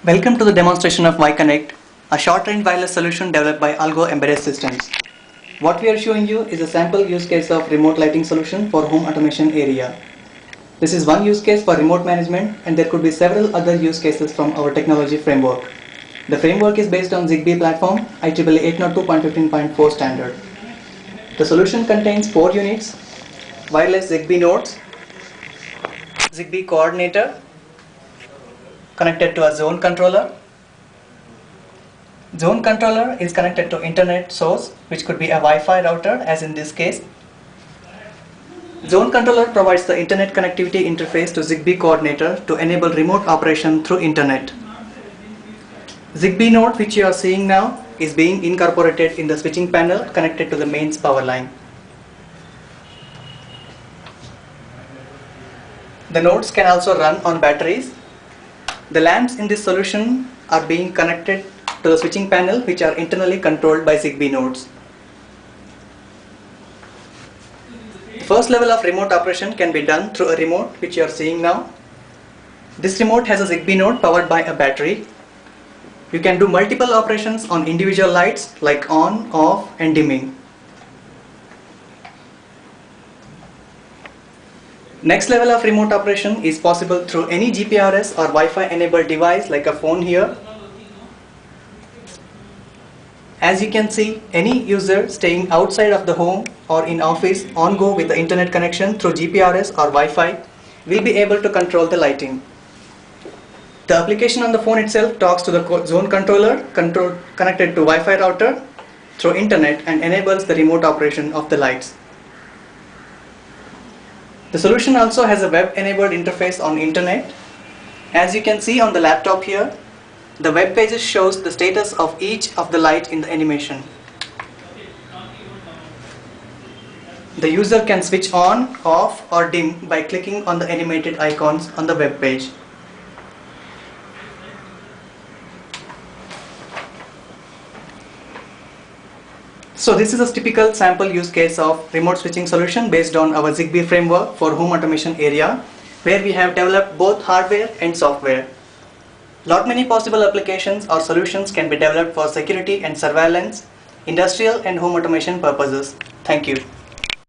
Welcome to the demonstration of Y-Connect, a short-range wireless solution developed by Algo Embedded Systems. What we are showing you is a sample use case of remote lighting solution for home automation area. This is one use case for remote management, and there could be several other use cases from our technology framework. The framework is based on Zigbee platform IEEE 802.15.4 standard. The solution contains 4 units: wireless Zigbee nodes, Zigbee coordinator connected to a zone controller. Zone controller is connected to internet source, which could be a Wi-Fi router, as in this case. Zone controller provides the internet connectivity interface to Zigbee coordinator to enable remote operation through internet. Zigbee node, which you are seeing now, is being incorporated in the switching panel connected to the mains power line. The nodes can also run on batteries. The lamps in this solution are being connected to the switching panel, which are internally controlled by Zigbee nodes. The first level of remote operation can be done through a remote, which you are seeing now. This remote has a Zigbee node powered by a battery. You can do multiple operations on individual lights like on, off, and dimming. Next level of remote operation is possible through any GPRS or Wi-Fi enabled device like a phone here. As you can see, any user staying outside of the home or in office on go with the internet connection through GPRS or Wi-Fi will be able to control the lighting. The application on the phone itself talks to the zone controller connected to Wi-Fi router through internet and enables the remote operation of the lights. The solution also has a web-enabled interface on internet. As you can see on the laptop here, the web pages shows the status of each of the light in the animation. The user can switch on, off, or dim by clicking on the animated icons on the web page. So this is a typical sample use case of remote switching solution based on our Zigbee framework for home automation area, where we have developed both hardware and software. Lot many possible applications or solutions can be developed for security and surveillance, industrial and home automation purposes. Thank you.